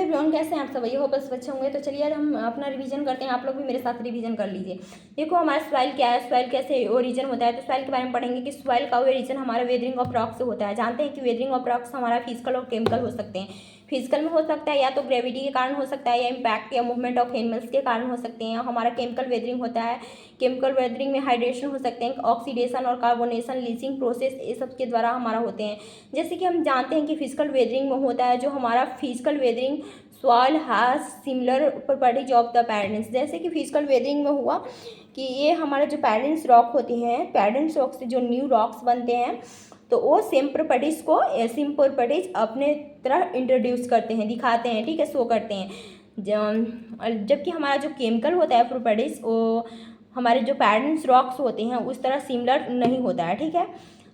Everyone, कैसे हैं आप सब? ये हो बस बच्चे होंगे। तो चलिए आज हम अपना रिवीजन करते हैं। आप लोग भी मेरे साथ रिवीजन कर लीजिए। देखो हमारा सॉइल क्या है, सॉइल कैसे ओरिजिन होता है। तो सॉइल के बारे में पढ़ेंगे कि सॉइल का ओरिजिन हमारा वेदरिंग ऑफ रॉक से होता है। जानते हैं कि वेदरिंग ऑफ रॉक्स हमारा फिजिकल और केमिकल हो सकते हैं। फिजिकल में हो सकता है या तो ग्रेविटी के कारण हो सकता है, या इम्पैक्ट या मूवमेंट ऑफ एनिमल्स के कारण हो सकते हैं। हमारा केमिकल वेदरिंग होता है। केमिकल वेदरिंग में हाइड्रेशन हो सकते हैं, ऑक्सीडेशन और कार्बोनेशन, लीचिंग प्रोसेस, ये सब के द्वारा हमारा होते हैं। जैसे कि हम जानते हैं कि फिजिकल वेदरिंग में होता है, जो हमारा physical weathering soil has similar properties of the parents. जैसे कि फिजिकल वेदरिंग में हुआ कि ये हमारे जो पैरेंट्स रॉक होते हैं, पैरेंट्स रॉक से जो न्यू रॉक्स बनते हैं, तो वो सेम प्रॉपर्टीज अपने तरह इंट्रोड्यूस करते हैं, दिखाते हैं, ठीक है, शो करते हैं। जबकि हमारा जो केमिकल होता है प्रॉपर्टीज, वो हमारे जो पैरेंट्स रॉक्स होते हैं उस तरह सिमिलर नहीं होता है, ठीक है।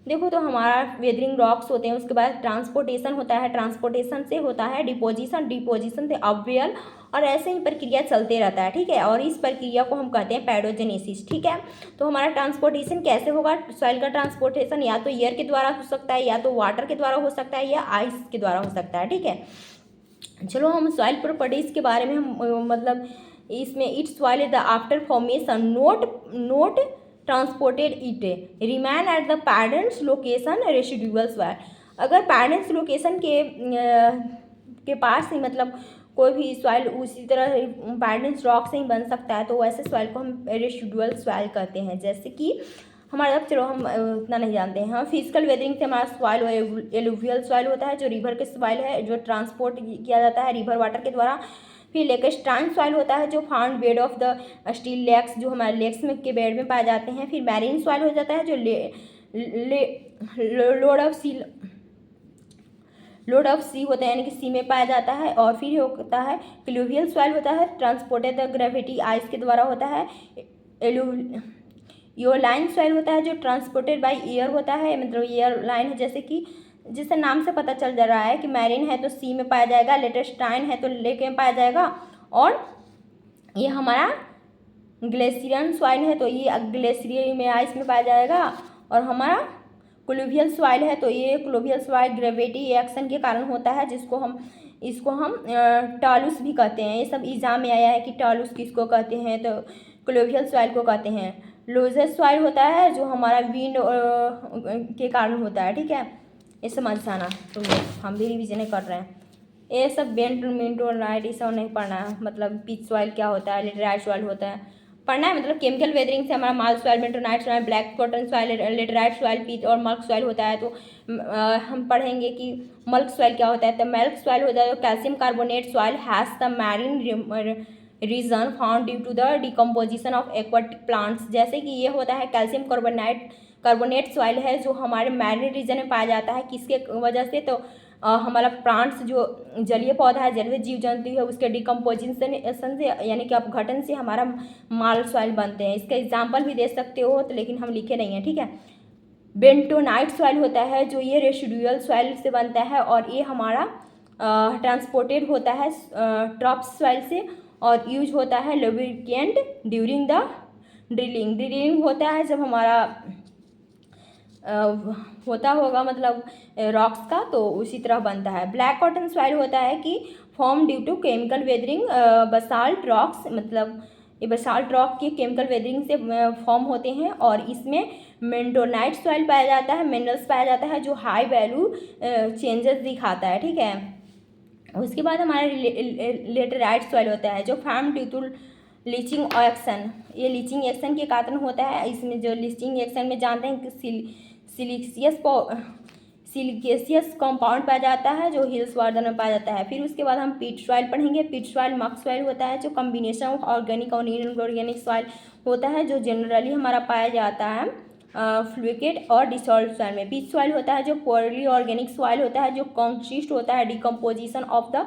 देखो तो हमारा वेदरिंग रॉक्स होते हैं, उसके बाद ट्रांसपोर्टेशन होता है, ट्रांसपोर्टेशन से होता है डिपोजिशन, डिपोजिशन से अपवेयल, और ऐसे ही प्रक्रिया चलते रहता है, ठीक है। और इस प्रक्रिया को हम कहते हैं पैडोजेनेसिस, ठीक है। तो हमारा ट्रांसपोर्टेशन कैसे होगा? सॉइल का ट्रांसपोर्टेशन या तो एयर के द्वारा हो सकता है, या तो वाटर के द्वारा हो सकता है, या आइस के द्वारा हो सकता है, ठीक है। चलो हम सॉइल प्रॉपर्टीज के बारे में हम मतलब इसमें it soil is the after formation note transported it remain at the parents location residual soil. अगर पैरेंट्स लोकेशन के पास ही मतलब कोई भी सॉइल उसी तरह पैरेंट्स रॉक से ही बन सकता है, तो वैसे सॉइल को हम रेसिडुअल सॉइल कहते हैं। जैसे कि हमारा, चलो हम उतना नहीं जानते हैं। हाँ, फिजिकल वेदरिंग से हमारा सॉइल एलुवियल सॉइल होता है, जो रिवर के सॉइल है, जो ट्रांसपोर्ट किया जाता है रिवर वाटर के द्वारा। फिर लेकेस्ट्राइन सॉइल होता है, जो found bed of the still lakes, जो हमारे लेक्स में के बेड में पाए जाते हैं। फिर मैरीन सॉइल हो जाता है, जो लोड ऑफ सी होता है, यानी कि सी में पाया जाता है। और फिर होता है फ्लूवियल सॉइल होता है, ट्रांसपोर्टेड द ग्रेविटी आइस के द्वारा होता है। योलाइन सॉइल होता है, जो ट्रांसपोर्टेड बाय एयर होता है, मतलब एयर लाइन है। जैसे कि जिससे नाम से पता चल जा रहा है कि मैरीन है तो सी में पाया जाएगा, लेटेस्टाइन है तो लेक में पाया जाएगा, और ये हमारा ग्लेशियन सॉइल है तो ये ग्लेशियर में आइस में पाया जाएगा। और हमारा क्लूवियल सॉइल है तो ये क्लूवियल सॉइल ग्रेविटी एक्शन के कारण होता है, इसको हम टालूस भी कहते हैं। ये सब एग्जाम में आया है कि टालूस किसको कहते हैं, तो क्लूवियल सॉइल को कहते हैं। लूजस सॉइल होता है, जो हमारा विंड के कारण होता है, ठीक है। ये समझ आना, तो हम भी रिविजन कर रहे हैं। ये सब बेंटोनाइट ये सब नहीं पढ़ना है। मतलब पिच सॉइल क्या होता है, लेटराइट सॉइल होता है पढ़ना है। मतलब केमिकल वेदरिंग से हमारा marl soil, bentonite soil, black cotton soil, laterite soil, peat और मल्क सॉइल होता है। तो हम पढ़ेंगे कि मल्क सॉइल क्या होता है। तो मल्क सॉइल होता है, calcium carbonate soil has the marine region found due to the decomposition of aquatic plants. जैसे कि ये होता है कैल्शियम कार्बोनेट सॉइल है, जो हमारे मैरीन रीजन में पाया जाता है। किसके वजह से? तो हमारा प्लांट्स जो जलीय पौधा है, जलीय जीव जंतु है, उसके डिकम्पोजिशन से, यानी कि अपघटन से हमारा माल सॉइल बनते हैं। इसका एग्जाम्पल भी दे सकते हो, तो लेकिन हम लिखे नहीं हैं, ठीक है। बेंटोनाइट सॉइल होता है, जो ये रेसिडुअल सॉइल से बनता है, और ये हमारा ट्रांसपोर्टेड होता है ट्रॉप्स सॉइल से, और यूज होता है लुब्रिकेंट ड्यूरिंग द ड्रिलिंग होता है जब हमारा होता होगा मतलब रॉक्स का, तो उसी तरह बनता है। ब्लैक कॉटन सॉइल होता है कि form due to chemical weathering basalt rocks, मतलब ये बसाल्ट रॉक के केमिकल वेदरिंग से फॉर्म होते हैं। और इसमें मेंटोनाइट सॉइल पाया जाता है, मिनरल्स पाया जाता है, जो हाई वैल्यू चेंजेस दिखाता है, ठीक है। उसके बाद हमारा लेटराइट सॉइल होता है, जो form due to leaching action, ये लीचिंग एक्शन के कारण होता है। इसमें जो लीचिंग एक्शन में जानते हैं कि सिलिकेशियस कंपाउंड पाया जाता है, जो हिल्स वाटर में पाया जाता है। फिर उसके बाद हम पिट सॉइल पढ़ेंगे। पिट सॉइल मक सॉइल होता है, जो कम्बिनेशन ऑफ ऑर्गेनिक और इनऑर्गेनिक सॉइल होता है, जो जनरली हमारा पाया जाता है फ्लूइड और डिसॉल्व सॉइल में। पिच सॉइल होता है, जो प्योरली ऑर्गेनिक सॉइल होता है, जो कंसिस्ट होता है डिकम्पोजिशन ऑफ द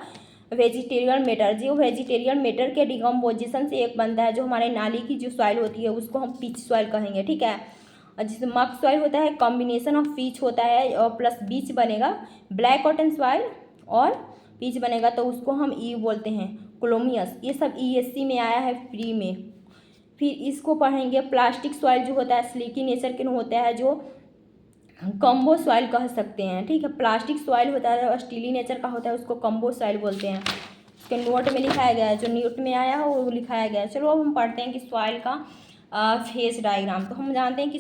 वेजिटेरियल मैटर, जो वेजिटेरियल मैटर के डिकम्पोजिशन से एक बनता है। जो हमारे नाली की जो सॉइल होती है उसको हम पिच सॉइल कहेंगे, ठीक है। और जिसमें मक सॉइल होता है, कॉम्बिनेशन ऑफ पीच होता है और प्लस बीच बनेगा। ब्लैक कॉटन सॉइल और पीच बनेगा तो उसको हम ई बोलते हैं, क्लोमियस। ये सब ESC में आया है फ्री में। फिर इसको पढ़ेंगे प्लास्टिक सॉइल, जो होता है स्लीकी नेचर के होता है, जो कम्बो सॉइल कह सकते हैं, ठीक है। प्लास्टिक सॉइल होता है और स्टीली नेचर का होता है, उसको कम्बो सॉइल बोलते हैं। उसके नोट में लिखाया गया है, जो नोट में आया हो वो लिखाया गया है। चलो अब हम पढ़ते हैं कि सॉइल का फेस डायग्राम। तो हम जानते हैं कि